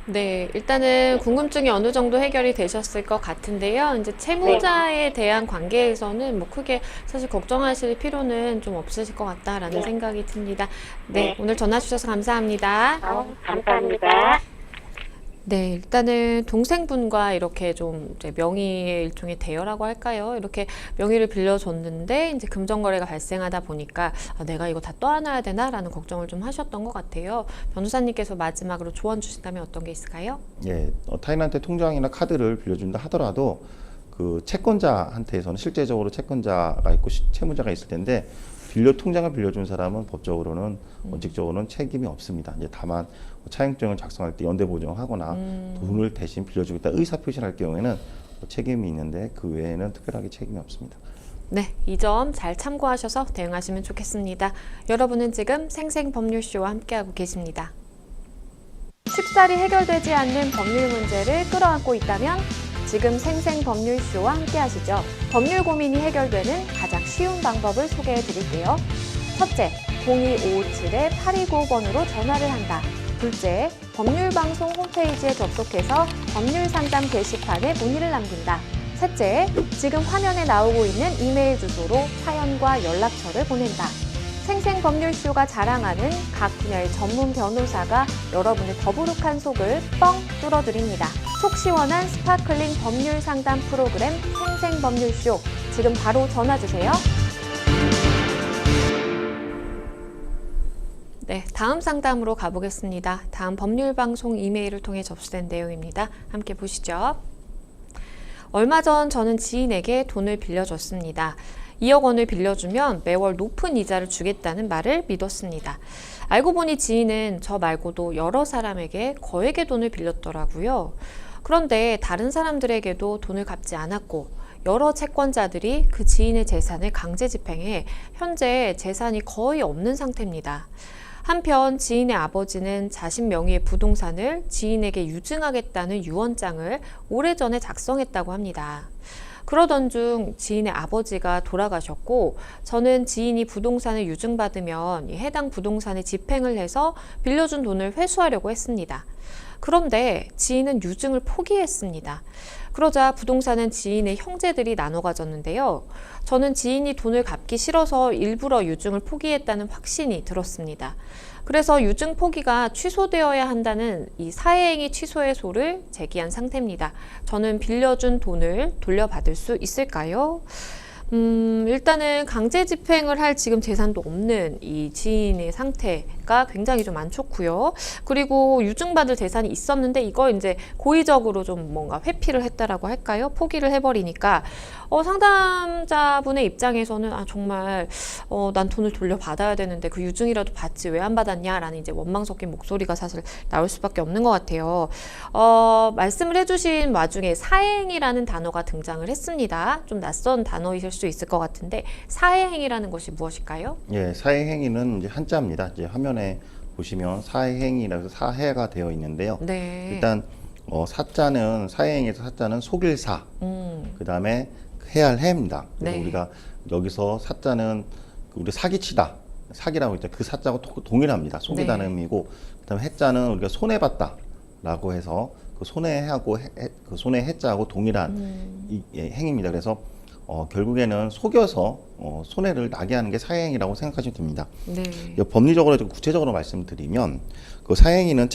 네, 일단은 궁금증이 어느 정도 해결이 되셨을 것 같은데요. 이제 채무자에 대한 관계에서는 뭐 크게 사실 걱정하실 필요는 좀 없으실 것 같다라는 생각이 듭니다. 네, 오늘 전화 주셔서 감사합니다. 감사합니다. 네, 일단은 동생분과 이렇게 좀 이제 명의의 일종의 대여라고 할까요? 이렇게 명의를 빌려줬는데 이제 금전거래가 발생하다 보니까 내가 이거 다 떠안아야 되나라는 걱정을 좀 하셨던 것 같아요. 변호사님께서 마지막으로 조언 주신다면 어떤 게 있을까요? 예, 타인한테 통장이나 카드를 빌려준다 하더라도 그 채권자한테서는 실제적으로 채권자가 있고 채무자가 있을 텐데 통장을 빌려준 사람은 법적으로는 원칙적으로는 책임이 없습니다. 이제 다만 차용증을 작성할 때 연대보증하거나 돈을 대신 빌려주겠다 의사표시를 할 경우에는 책임이 있는데 그 외에는 특별하게 책임이 없습니다. 네, 이 점 잘 참고하셔서 대응하시면 좋겠습니다. 여러분은 지금 생생법률쇼와 함께하고 계십니다. 쉽사리 해결되지 않는 법률 문제를 끌어안고 있다면 지금 생생법률쇼와 함께하시죠. 법률 고민이 해결되는 가장 쉬운 방법을 소개해 드릴게요. 첫째, 02557-8295번으로 전화를 한다. 둘째, 법률방송 홈페이지에 접속해서 법률상담 게시판에 문의를 남긴다. 셋째, 지금 화면에 나오고 있는 이메일 주소로 사연과 연락처를 보낸다. 생생법률쇼가 자랑하는 각 분야의 전문 변호사가 여러분의 더부룩한 속을 뻥 뚫어드립니다. 속 시원한 스파클링 법률 상담 프로그램 생생법률쇼, 지금 바로 전화주세요. 네, 다음 상담으로 가보겠습니다. 다음 법률방송 이메일을 통해 접수된 내용입니다. 함께 보시죠. 얼마 전 저는 지인에게 돈을 빌려줬습니다. 2억 원을 빌려주면 매월 높은 이자를 주겠다는 말을 믿었습니다. 알고 보니 지인은 저 말고도 여러 사람에게 거액의 돈을 빌렸더라고요. 그런데 다른 사람들에게도 돈을 갚지 않았고 여러 채권자들이 그 지인의 재산을 강제 집행해 현재 재산이 거의 없는 상태입니다. 한편 지인의 아버지는 자신 명의의 부동산을 지인에게 유증하겠다는 유언장을 오래전에 작성했다고 합니다. 그러던 중 지인의 아버지가 돌아가셨고 저는 지인이 부동산을 유증받으면 해당 부동산에 집행을 해서 빌려준 돈을 회수하려고 했습니다. 그런데 지인은 유증을 포기했습니다. 그러자 부동산은 지인의 형제들이 나눠 가졌는데요. 저는 지인이 돈을 갚기 싫어서 일부러 유증을 포기했다는 확신이 들었습니다. 그래서 유증 포기가 취소되어야 한다는 이 사회행위 취소의 소를 제기한 상태입니다. 저는 빌려준 돈을 돌려받을 수 있을까요? 일단은 강제 집행을 할 지금 재산도 없는 이 지인의 상태가 굉장히 좀 안 좋고요. 그리고 유증받을 재산이 있었는데 이걸 이제 고의적으로 좀 뭔가 회피를 했다라고 할까요? 포기를 해버리니까 상담자분의 입장에서는 정말 난 돈을 돌려받아야 되는데 그 유증이라도 받지 왜 안 받았냐라는 이제 원망 섞인 목소리가 사실 나올 수밖에 없는 것 같아요. 말씀을 해주신 와중에 사행이라는 단어가 등장을 했습니다. 좀 낯선 단어이실 수 있을 것 같은데 사회행위라는 것이 무엇일까요? 예, 사회행위는 이제 한자입니다. 이제 화면에 보시면 사회행위라고 해서 사해가 되어 있는데요. 네. 일단 사자는 사회행위에서 사자는 속일 사, 그 다음에 해야 할 해입니다. 그래서 네. 우리가 여기서 사자는 우리 사기치다, 사기라고 했죠. 그 사자하고 동일합니다. 속이다는 네. 의미고, 그다음에 해자는 우리가 손해봤다라고 해서 그 손해하고 그 손해 해자하고 동일한 행위입니다. 그래서 결국에는 속여서 손해를 나게 하는 게 사회행위라고 생각하시면 됩니다. 네. 법리적으로 좀 구체적으로 말씀드리면 그 사회행위는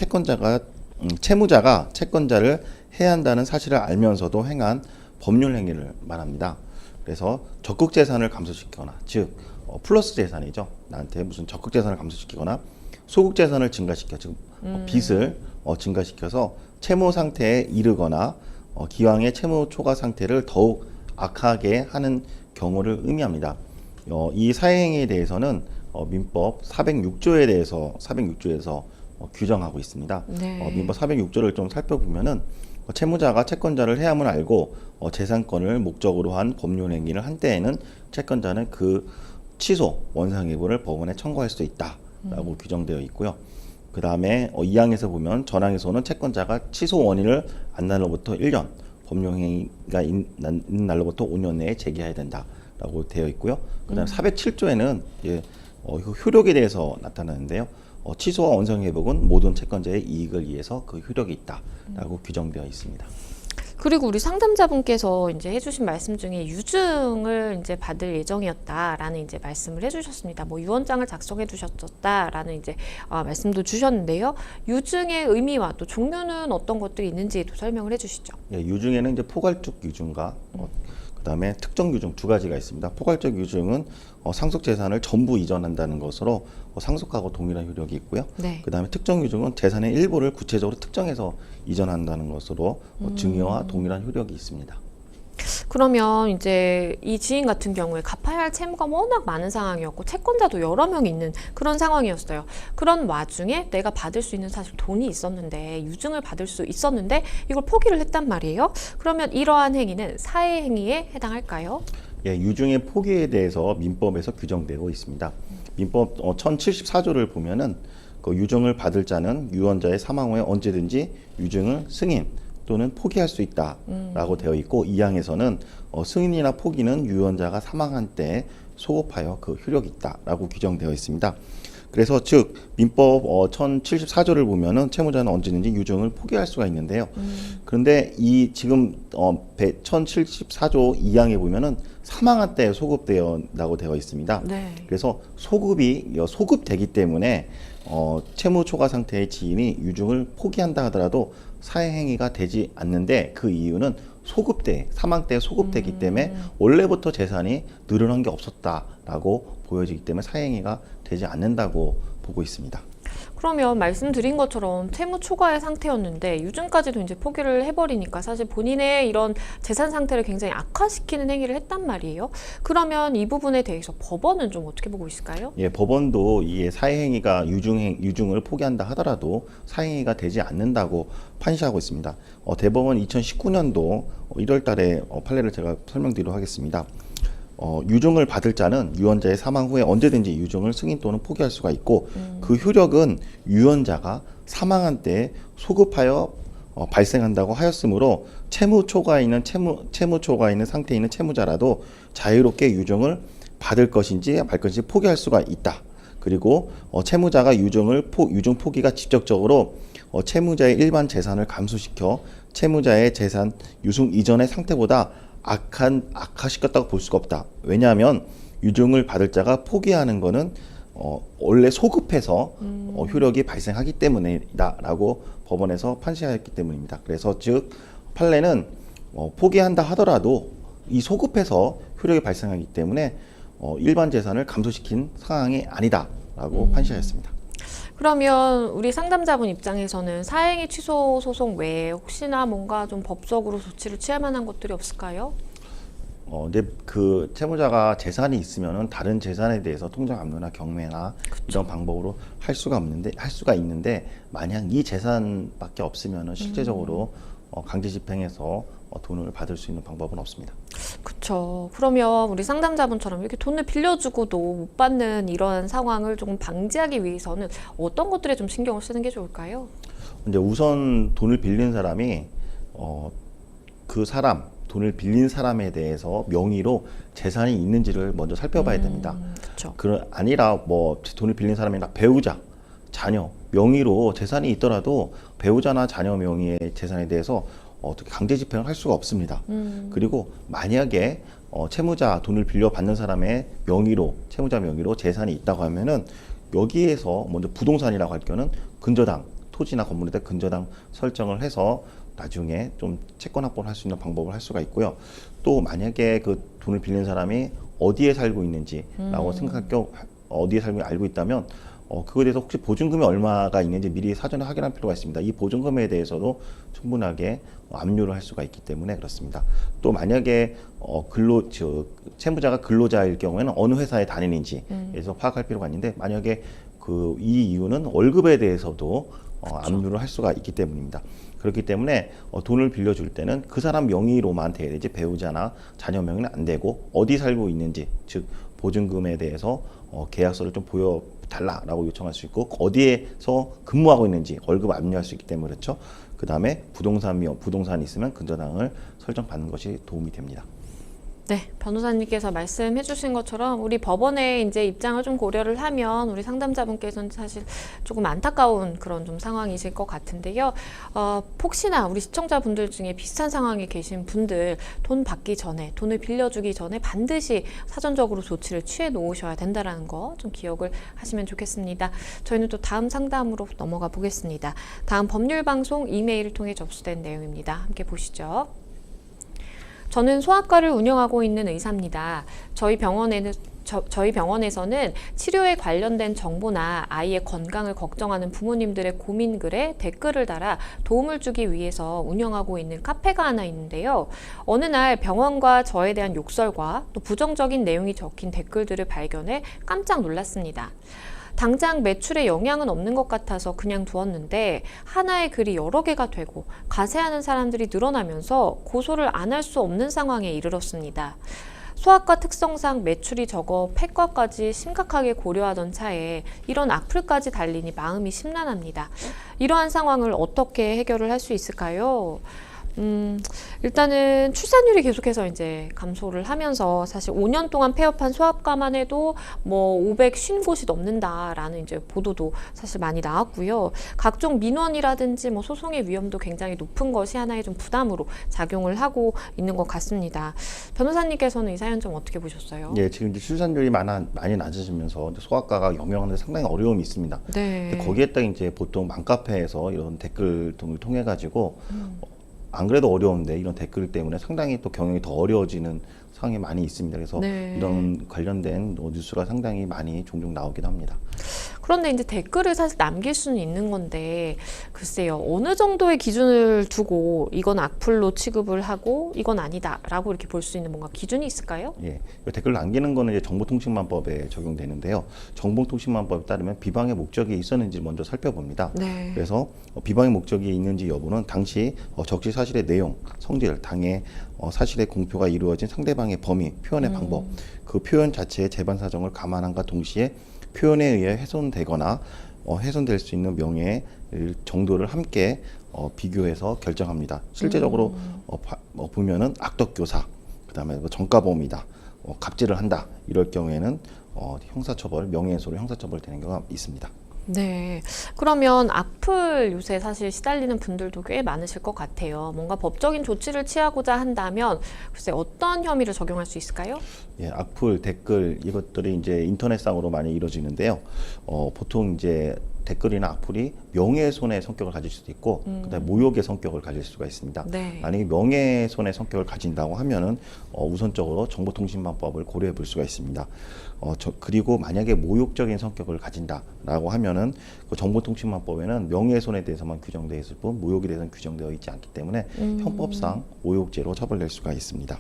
채무자가 채권자를 해야 한다는 사실을 알면서도 행한 법률 행위를 말합니다. 그래서 적극 재산을 감소시키거나, 즉 플러스 재산이죠. 나한테 무슨 적극 재산을 감소시키거나 소극 재산을 증가시켜, 즉 빚을 증가시켜서 채무 상태에 이르거나 기왕의 채무 초과 상태를 더욱 악하게 하는 경우를 의미합니다. 이 사회행위에 대해서는 민법 406조에서 규정하고 있습니다. 네. 민법 406조를 좀 살펴보면은 채무자가 채권자를 해함을 알고 재산권을 목적으로 한 법률 행위를 한 때에는 채권자는 그 취소 원상회부를 법원에 청구할 수 있다라고 규정되어 있고요. 그 다음에 2항에서 보면 전항에서는 채권자가 취소 원인을 안 날로부터 1년, 법령행위가 있는 날로부터 5년 내에 제기해야 된다라고 되어 있고요. 그 다음에 407조에는 효력에 대해서 나타나는데요. 취소와 원상회복은 모든 채권자의 이익을 위해서 그 효력이 있다라고 규정되어 있습니다. 그리고 우리 상담자분께서 이제 해주신 말씀 중에 유증을 이제 받을 예정이었다라는 이제 말씀을 해주셨습니다. 뭐 유언장을 작성해 두셨다라는 이제 말씀도 주셨는데요. 유증의 의미와 또 종류는 어떤 것들이 있는지도 설명을 해주시죠. 예, 유증에는 이제 포괄적 유증과 그다음에 특정 유증 두 가지가 있습니다. 포괄적 유증은 상속 재산을 전부 이전한다는 것으로 상속하고 동일한 효력이 있고요. 네. 그다음에 특정 유증은 재산의 일부를 구체적으로 특정해서 이전한다는 것으로 증여와 동일한 효력이 있습니다. 그러면 이제 이 지인 같은 경우에 갚아야 할 채무가 워낙 많은 상황이었고 채권자도 여러 명 있는 그런 상황이었어요. 그런 와중에 내가 받을 수 있는 사실 돈이 있었는데 유증을 받을 수 있었는데 이걸 포기를 했단 말이에요. 그러면 이러한 행위는 사회행위에 해당할까요? 예, 유증의 포기에 대해서 민법에서 규정되고 있습니다. 민법 1074조를 보면은 그 유증을 받을 자는 유언자의 사망 후에 언제든지 유증을 승인 또는 포기할 수 있다라고 되어 있고 2항에서는 승인이나 포기는 유언자가 사망한 때 소급하여 그 효력이 있다라고 규정되어 있습니다. 그래서 즉 민법 1074조를 보면은 채무자는 언제든지 유증을 포기할 수가 있는데요. 그런데 이 지금 1074조 2항에 보면은 사망한 때 소급되어라고 되어 있습니다. 네. 그래서 소급되기 때문에 채무 초과 상태의 지인이 유증을 포기한다 하더라도 사회행위가 되지 않는데 그 이유는 사망 때 소급되기 때문에 원래부터 재산이 늘어난 게 없었다라고 보여지기 때문에 사회행위가 되지 않는다고 보고 있습니다. 그러면 말씀드린 것처럼 채무 초과의 상태였는데 유증까지도 이제 포기를 해버리니까 사실 본인의 이런 재산 상태를 굉장히 악화시키는 행위를 했단 말이에요. 그러면 이 부분에 대해서 법원은 좀 어떻게 보고 있을까요? 예, 법원도 이 사회행위가 유증을 포기한다 하더라도 사회행위가 되지 않는다고 판시하고 있습니다. 대법원 2019년도 1월 달에 판례를 제가 설명드리도록 하겠습니다. 유증을 받을 자는 유언자의 사망 후에 언제든지 유증을 승인 또는 포기할 수가 있고 그 효력은 유언자가 사망한 때에 소급하여 발생한다고 하였으므로 채무 초과에 있는 상태에 있는 채무자라도 자유롭게 유증을 받을 것인지 말 것인지 포기할 수가 있다. 그리고 채무자가 유증 포기가 직접적으로 채무자의 일반 재산을 감소시켜 채무자의 재산 유증 이전의 상태보다 악화시켰다고 볼 수가 없다. 왜냐하면 유증을 받을 자가 포기하는 것은 원래 소급해서 효력이 발생하기 때문이다라고 법원에서 판시하였기 때문입니다. 그래서 즉 판례는 포기한다 하더라도 이 소급해서 효력이 발생하기 때문에 일반 재산을 감소시킨 상황이 아니다라고 판시하였습니다. 그러면 우리 상담자분 입장에서는 사행위 취소 소송 외에 혹시나 뭔가 좀 법적으로 조치를 취할 만한 것들이 없을까요? 근데 그 채무자가 재산이 있으면은 다른 재산에 대해서 통장 압류나 경매나 이런 방법으로 할 수가 있는데 만약 이 재산밖에 없으면은 실제적으로 강제 집행해서 돈을 받을 수 있는 방법은 없습니다. 그렇죠. 그러면 우리 상담자분처럼 이렇게 돈을 빌려주고도 못 받는 이런 상황을 조금 방지하기 위해서는 어떤 것들에 좀 신경을 쓰는 게 좋을까요? 이제 우선 돈을 빌린 사람이 그 사람 돈을 빌린 사람에 대해서 명의로 재산이 있는지를 먼저 살펴봐야 됩니다. 그렇죠. 아니라 뭐 돈을 빌린 사람이나 배우자, 자녀 명의로 재산이 있더라도 배우자나 자녀 명의의 재산에 대해서 어떻게 강제 집행을 할 수가 없습니다. 그리고 만약에 채무자 돈을 빌려 받는 사람의 명의로 채무자 명의로 재산이 있다고 하면은 여기에서 먼저 부동산이라고 할 경우는 근저당 토지나 건물에 대한 근저당 설정을 해서 나중에 좀 채권 확보를 할 수 있는 방법을 할 수가 있고요. 또 만약에 그 돈을 빌린 사람이 어디에 살고 있는지라고 생각할 경우 어디에 살고 알고 있다면 그거에 대해서 혹시 보증금이 얼마가 있는지 미리 사전에 확인할 필요가 있습니다. 이 보증금에 대해서도 충분하게 압류를 할 수가 있기 때문에 그렇습니다. 또 만약에 채무자가 근로자일 경우에는 어느 회사에 다니는지에서 파악할 필요가 있는데 만약에 이 이유는 월급에 대해서도 압류를 할 수가 있기 때문입니다. 그렇기 때문에 돈을 빌려줄 때는 그 사람 명의로만 돼야 되지 배우자나 자녀 명의는 안 되고 어디 살고 있는지 즉 보증금에 대해서 계약서를 좀 보여달라라고 요청할 수 있고 어디에서 근무하고 있는지 월급 압류할 수 있기 때문에 그렇죠. 그 다음에 부동산이 있으면 근저당을 설정받는 것이 도움이 됩니다. 네, 변호사님께서 말씀해 주신 것처럼 우리 법원의 이제 입장을 좀 고려를 하면 우리 상담자분께서는 사실 조금 안타까운 그런 좀 상황이실 것 같은데요. 혹시나 우리 시청자분들 중에 비슷한 상황에 계신 분들 돈 받기 전에, 돈을 빌려주기 전에 반드시 사전적으로 조치를 취해 놓으셔야 된다는 거 좀 기억을 하시면 좋겠습니다. 저희는 또 다음 상담으로 넘어가 보겠습니다. 다음 법률방송 이메일을 통해 접수된 내용입니다. 함께 보시죠. 저는 소아과를 운영하고 있는 의사입니다. 저희 병원에서는 치료에 관련된 정보나 아이의 건강을 걱정하는 부모님들의 고민글에 댓글을 달아 도움을 주기 위해서 운영하고 있는 카페가 하나 있는데요. 어느 날 병원과 저에 대한 욕설과 또 부정적인 내용이 적힌 댓글들을 발견해 깜짝 놀랐습니다. 당장 매출에 영향은 없는 것 같아서 그냥 두었는데 하나의 글이 여러 개가 되고 가세하는 사람들이 늘어나면서 고소를 안 할 수 없는 상황에 이르렀습니다. 소아과 특성상 매출이 적어 폐과까지 심각하게 고려하던 차에 이런 악플까지 달리니 마음이 심란합니다. 이러한 상황을 어떻게 해결을 할 수 있을까요? 일단은 출산율이 계속해서 이제 감소를 하면서 사실 5년 동안 폐업한 소아과만 해도 뭐 550곳이 넘는다라는 이제 보도도 사실 많이 나왔고요. 각종 민원이라든지 뭐 소송의 위험도 굉장히 높은 것이 하나의 좀 부담으로 작용을 하고 있는 것 같습니다. 변호사님께서는 이 사연 좀 어떻게 보셨어요? 예, 지금 이제 출산율이 많이 낮아지면서 소아과가 영영하는데 상당히 어려움이 있습니다. 네. 근데 거기에다 이제 보통 맘카페에서 이런 댓글 등을 통해 가지고 안 그래도 어려운데 이런 댓글 때문에 상당히 또 경영이 더 어려워지는 상황이 많이 있습니다. 그래서 네. 이런 관련된 뉴스가 상당히 많이 종종 나오기도 합니다. 그런데 이제 댓글을 사실 남길 수는 있는 건데 글쎄요 어느 정도의 기준을 두고 이건 악플로 취급을 하고 이건 아니다라고 이렇게 볼 수 있는 뭔가 기준이 있을까요? 예, 댓글 남기는 거는 이제 정보통신망법에 적용되는데요. 정보통신망법에 따르면 비방의 목적이 있었는지 먼저 살펴봅니다. 네. 그래서 비방의 목적이 있는지 여부는 당시 적시 사실의 내용, 성질, 당의 사실의 공표가 이루어진 상대방의 범위, 표현의 방법, 그 표현 자체의 재반 사정을 감안함과 동시에 표현에 의해 훼손되거나 훼손될 수 있는 명예 정도를 함께 비교해서 결정합니다. 실제적으로 보면은 악덕교사, 그다음에 뭐 정가범이다, 갑질을 한다 이럴 경우에는 형사처벌, 명예훼손으로 형사처벌 되는 경우가 있습니다. 네. 그러면 악플 요새 사실 시달리는 분들도 꽤 많으실 것 같아요. 뭔가 법적인 조치를 취하고자 한다면 글쎄 어떤 혐의를 적용할 수 있을까요? 예, 악플, 댓글 이것들이 이제 인터넷상으로 많이 이루어지는데요. 보통 이제 댓글이나 악플이 명예훼손의 성격을 가질 수도 있고, 그다음에 모욕의 성격을 가질 수가 있습니다. 네. 만약에 명예훼손의 성격을 가진다고 하면은 우선적으로 정보통신망법을 고려해 볼 수가 있습니다. 그리고 만약에 모욕적인 성격을 가진다라고 하면은 그 정보통신망법에는 명예훼손에 대해서만 규정되어 있을 뿐 모욕에 대해서는 규정되어 있지 않기 때문에 형법상 모욕죄로 처벌될 수가 있습니다.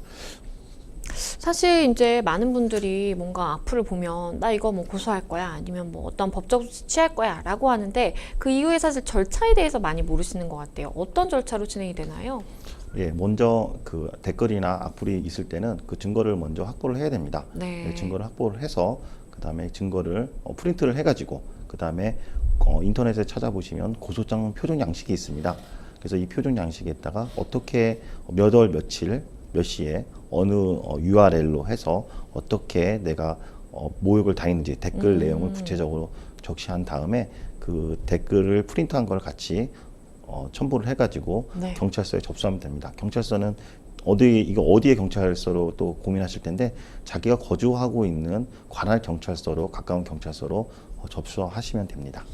사실 이제 많은 분들이 뭔가 악플을 보면 나 이거 뭐 고소할 거야 아니면 뭐 어떤 법적 조치 취할 거야 라고 하는데 그 이후에 사실 절차에 대해서 많이 모르시는 것 같아요. 어떤 절차로 진행이 되나요? 예, 먼저 그 댓글이나 악플이 있을 때는 그 증거를 먼저 확보를 해야 됩니다. 네. 증거를 확보를 해서 그 다음에 증거를 프린트를 해가지고 그 다음에 인터넷에 찾아보시면 고소장 표준 양식이 있습니다. 그래서 이 표준 양식에다가 어떻게 몇 월 며칠 몇 시에 어느 URL로 해서 어떻게 내가 모욕을 당했는지 댓글 내용을 구체적으로 적시한 다음에 그 댓글을 프린트한 걸 같이 첨부를 해가지고 네. 경찰서에 접수하면 됩니다. 경찰서는 이거 어디에 경찰서로 또 고민하실 텐데 자기가 거주하고 있는 관할 경찰서로 가까운 경찰서로 접수하시면 됩니다.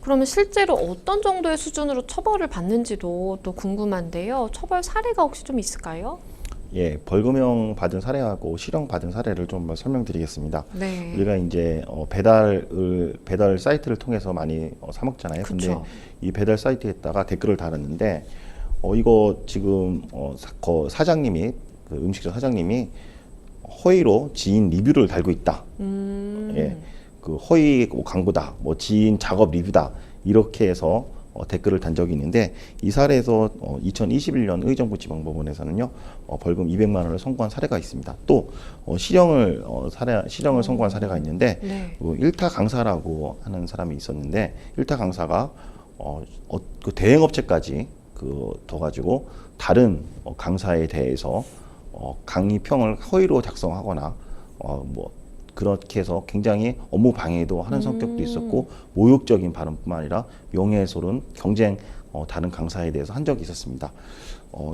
그러면 실제로 어떤 정도의 수준으로 처벌을 받는지도 또 궁금한데요. 처벌 사례가 혹시 좀 있을까요? 예, 벌금형 받은 사례하고 실형 받은 사례를 좀 설명드리겠습니다. 네. 우리가 이제 배달 사이트를 통해서 많이 사 먹잖아요. 근데 그쵸. 이 배달 사이트에다가 댓글을 달았는데 이거 지금 사장님이 그 음식점 사장님이 허위로 지인 리뷰를 달고 있다. 예, 그 허위 광고다. 뭐 지인 작업 리뷰다. 이렇게 해서 댓글을 단 적이 있는데 이 사례에서 2021년 의정부 지방법원에서는요 벌금 200만 원을 선고한 사례가 있습니다. 또 실형을 선고한 사례가 있는데 네. 일타 강사라고 하는 사람이 있었는데 일타 강사가 그 대행업체까지 더 가지고 다른 강사에 대해서 강의평을 허위로 작성하거나 뭐 그렇게 해서 굉장히 업무 방해도 하는 성격도 있었고 모욕적인 발언뿐만 아니라 명예훼손은 경쟁 다른 강사에 대해서 한 적이 있었습니다.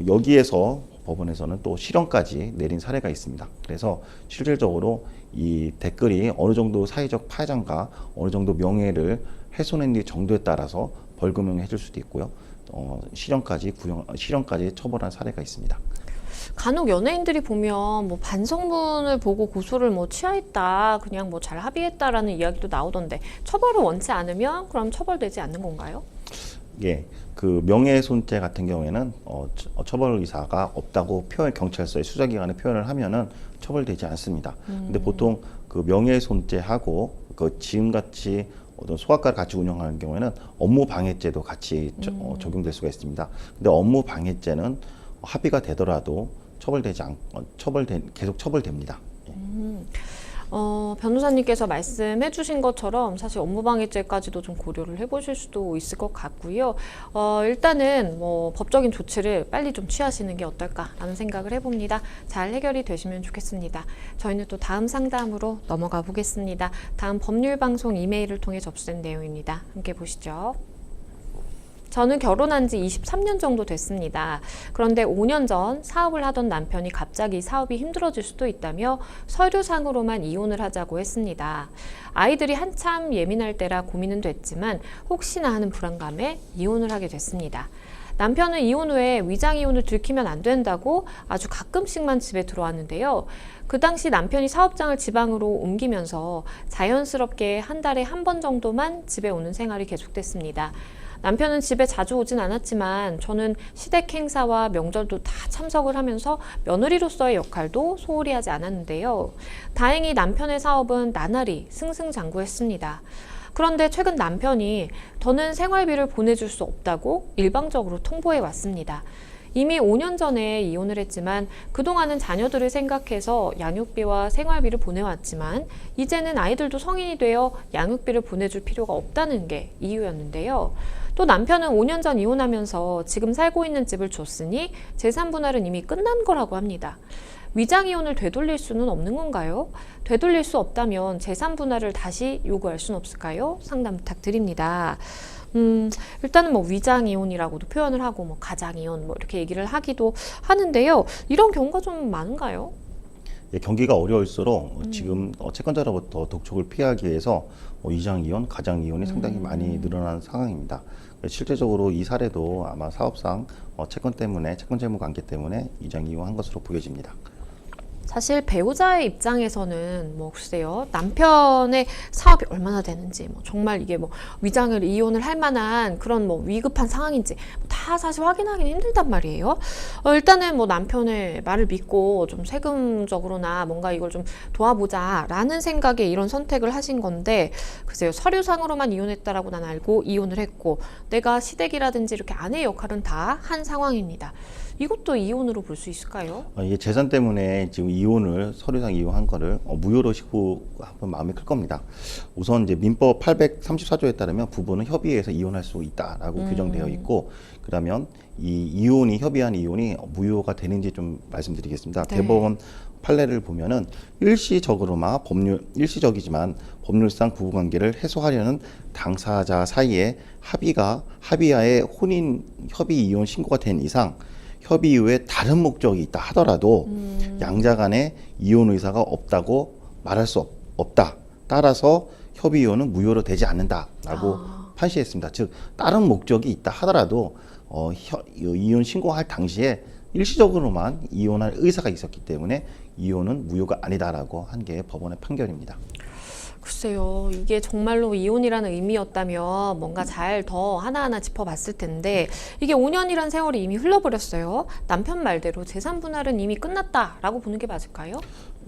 여기에서 법원에서는 또 실형까지 내린 사례가 있습니다. 그래서 실질적으로 이 댓글이 어느 정도 사회적 파장과 어느 정도 명예를 훼손했는지 정도에 따라서 벌금형을 해줄 수도 있고요. 실형까지 처벌한 사례가 있습니다. 간혹 연예인들이 보면 뭐 반성문을 보고 고소를 뭐 취하했다, 그냥 뭐 잘 합의했다라는 이야기도 나오던데 처벌을 원치 않으면 그럼 처벌되지 않는 건가요? 예, 그 명예훼손죄 같은 경우에는 처벌 의사가 없다고 경찰서에 수사기관에 표현을 하면은 처벌되지 않습니다. 근데 보통 그 명예훼손죄하고 그 지금같이 어떤 소각과를 같이 운영하는 경우에는 업무방해죄도 같이 적용될 수가 있습니다. 근데 업무방해죄는 합의가 되더라도 계속 처벌됩니다. 변호사님께서 말씀해 주신 것처럼 사실 업무방해죄까지도 좀 고려를 해보실 수도 있을 것 같고요. 일단은 뭐 법적인 조치를 빨리 좀 취하시는 게 어떨까라는 생각을 해봅니다. 잘 해결이 되시면 좋겠습니다. 저희는 또 다음 상담으로 넘어가 보겠습니다. 다음 법률방송 이메일을 통해 접수된 내용입니다. 함께 보시죠. 저는 결혼한 지 23년 정도 됐습니다. 그런데 5년 전 사업을 하던 남편이 갑자기 사업이 힘들어질 수도 있다며 서류상으로만 이혼을 하자고 했습니다. 아이들이 한참 예민할 때라 고민은 됐지만 혹시나 하는 불안감에 이혼을 하게 됐습니다. 남편은 이혼 후에 위장이혼을 들키면 안 된다고 아주 가끔씩만 집에 들어왔는데요. 그 당시 남편이 사업장을 지방으로 옮기면서 자연스럽게 한 달에 한 번 정도만 집에 오는 생활이 계속됐습니다. 남편은 집에 자주 오진 않았지만 저는 시댁 행사와 명절도 다 참석을 하면서 며느리로서의 역할도 소홀히 하지 않았는데요. 다행히 남편의 사업은 나날이 승승장구했습니다. 그런데 최근 남편이 더는 생활비를 보내줄 수 없다고 일방적으로 통보해 왔습니다. 이미 5년 전에 이혼을 했지만 그동안은 자녀들을 생각해서 양육비와 생활비를 보내왔지만 이제는 아이들도 성인이 되어 양육비를 보내줄 필요가 없다는 게 이유였는데요. 또 남편은 5년 전 이혼하면서 지금 살고 있는 집을 줬으니 재산 분할은 이미 끝난 거라고 합니다. 위장 이혼을 되돌릴 수는 없는 건가요? 되돌릴 수 없다면 재산 분할을 다시 요구할 수는 없을까요? 상담 부탁드립니다. 일단은 뭐 위장 이혼이라고도 표현을 하고 뭐 가장 이혼 뭐 이렇게 얘기를 하기도 하는데요. 이런 경우가 좀 많은가요? 예, 경기가 어려울수록 지금 채권자로부터 독촉을 피하기 위해서 위장 이혼, 가장 이혼이 상당히 많이 늘어난 상황입니다. 실제적으로 이 사례도 아마 사업상 채권 때문에, 채권 재무 관계 때문에 위장 이혼한 것으로 보여집니다. 사실 배우자의 입장에서는 뭐 글쎄요, 남편의 사업이 얼마나 되는지, 뭐 정말 이게 뭐 위장을 이혼을 할 만한 그런 뭐 위급한 상황인지 다 사실 확인하기는 힘들단 말이에요. 일단은 뭐 남편의 말을 믿고 좀 세금적으로나 뭔가 이걸 좀 도와보자라는 생각에 이런 선택을 하신 건데, 글쎄요, 서류상으로만 이혼했다라고 난 알고 이혼을 했고, 내가 시댁이라든지 이렇게 아내 역할은 다 한 상황입니다. 이것도 이혼으로 볼 수 있을까요? 이게 재산 때문에 지금 이혼을 서류상 이혼한 거를 무효로 시구하면 마음이 클 겁니다. 우선 이제 민법 834조에 따르면 부부는 협의해서 이혼할 수 있다라고 규정되어 있고, 그러면 이 이혼이 협의한 이혼이 무효가 되는지 좀 말씀드리겠습니다. 네. 대법원 판례를 보면은 일시적이지만 법률상 부부관계를 해소하려는 당사자 사이에 합의하에 혼인 협의 이혼 신고가 된 이상 협의 이후에 다른 목적이 있다 하더라도 양자 간에 이혼 의사가 없다고 말할 수 없다. 따라서 협의 이혼은 무효로 되지 않는다라고 판시했습니다. 즉 다른 목적이 있다 하더라도 이혼 신고할 당시에 일시적으로만 이혼할 의사가 있었기 때문에 이혼은 무효가 아니다라고 한 게 법원의 판결입니다. 글쎄요, 이게 정말로 이혼이라는 의미였다면 뭔가 잘 더 하나하나 짚어봤을 텐데, 이게 5년이란 세월이 이미 흘러버렸어요. 남편 말대로 재산 분할은 이미 끝났다라고 보는 게 맞을까요?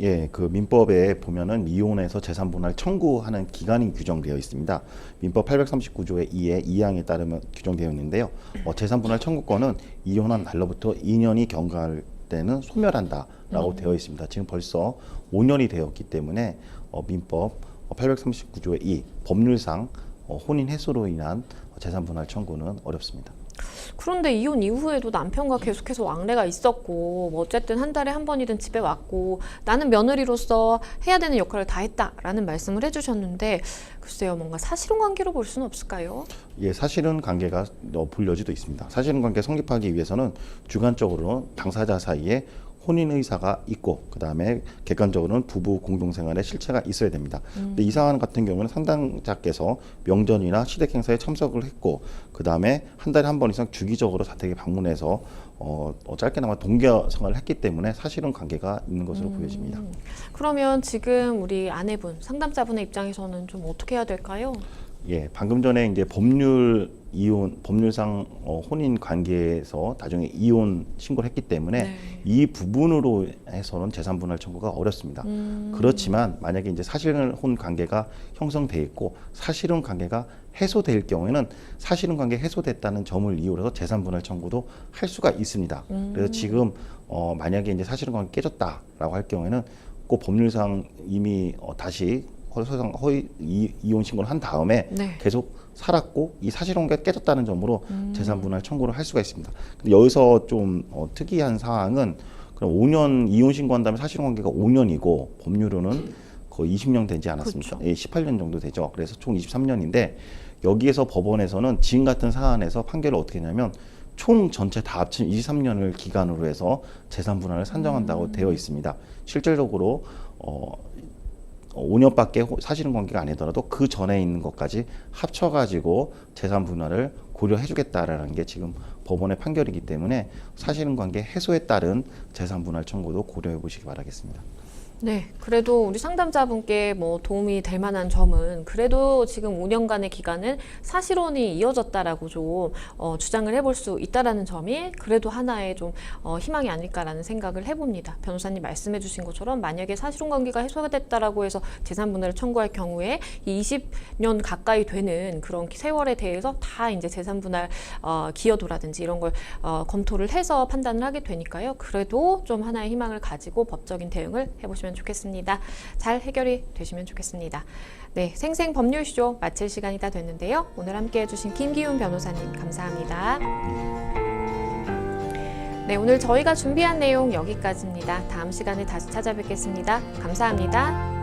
예, 그 민법에 보면은 이혼해서 재산 분할 청구하는 기간이 규정되어 있습니다. 민법 839조의 2의 2항에 따르면 규정되어 있는데요. 재산 분할 청구권은 이혼한 날로부터 2년이 경과할 때는 소멸한다라고 되어 있습니다. 지금 벌써 5년이 되었기 때문에 민법 839조의 2 법률상 혼인 해소로 인한 재산 분할 청구는 어렵습니다. 그런데 이혼 이후에도 남편과 계속해서 왕래가 있었고, 뭐 어쨌든 한 달에 한 번이든 집에 왔고, 나는 며느리로서 해야 되는 역할을 다 했다라는 말씀을 해주셨는데, 글쎄요, 뭔가 사실혼 관계로 볼 수는 없을까요? 예, 사실은 관계가 볼 여지도 있습니다. 사실은 관계 성립하기 위해서는 주관적으로 당사자 사이에 혼인 의사가 있고, 그 다음에 객관적으로는 부부 공동생활의 실체가 있어야 됩니다. 근데 이 사안 같은 경우는 상담자께서 명절이나 시댁 행사에 참석을 했고, 그 다음에 한 달에 한 번 이상 주기적으로 자택에 방문해서 짧게나마 동거 생활을 했기 때문에 사실은 관계가 있는 것으로 보여집니다. 그러면 지금 우리 아내분, 상담자분의 입장에서는 좀 어떻게 해야 될까요? 예, 방금 전에 이제 법률상 혼인 관계에서 나중에 이혼 신고를 했기 때문에 네. 이 부분으로 해서는 재산 분할 청구가 어렵습니다. 그렇지만 만약에 이제 사실혼 관계가 형성돼 있고 사실혼 관계가 해소될 경우에는 사실혼 관계 해소됐다는 점을 이유로 해서 재산 분할 청구도 할 수가 있습니다. 그래서 지금 만약에 이제 사실혼 관계 깨졌다라고 할 경우에는 꼭 법률상 이미 다시 허위 이혼 신고를 한 다음에 네. 계속 살았고 이 사실관계가 깨졌다는 점으로 재산 분할 청구를 할 수가 있습니다. 근데 여기서 좀 특이한 사항은 그럼 5년 이혼 신고한 다음에 사실관계가 5년이고 법률로는 거의 20년 되지 않았습니까? 그렇죠. 예, 18년 정도 되죠. 그래서 총 23년인데 여기에서 법원에서는 지금 같은 사안에서 판결을 어떻게 했냐면 총 전체 다 합친 23년을 기간으로 해서 재산 분할을 산정한다고 되어 있습니다. 실질적으로 5년밖에 사실혼 관계가 아니더라도 그 전에 있는 것까지 합쳐가지고 재산 분할을 고려해주겠다라는 게 지금 법원의 판결이기 때문에 사실혼 관계 해소에 따른 재산 분할 청구도 고려해 보시기 바라겠습니다. 네, 그래도 우리 상담자분께 뭐 도움이 될 만한 점은 그래도 지금 5년간의 기간은 사실혼이 이어졌다라고 좀 주장을 해볼 수 있다라는 점이 그래도 하나의 좀 희망이 아닐까라는 생각을 해봅니다. 변호사님 말씀해주신 것처럼 만약에 사실혼 관계가 해소가 됐다라고 해서 재산 분할을 청구할 경우에 이 20년 가까이 되는 그런 세월에 대해서 다 이제 재산 분할 기여도라든지 이런 걸 검토를 해서 판단을 하게 되니까요. 그래도 좀 하나의 희망을 가지고 법적인 대응을 해보시면 좋겠습니다. 잘 해결이 되시면 좋겠습니다. 네, 생생 법률쇼 마칠 시간이 다 됐는데요. 오늘 함께 해주신 김기훈 변호사님 감사합니다. 네, 오늘 저희가 준비한 내용 여기까지입니다. 다음 시간에 다시 찾아뵙겠습니다. 감사합니다.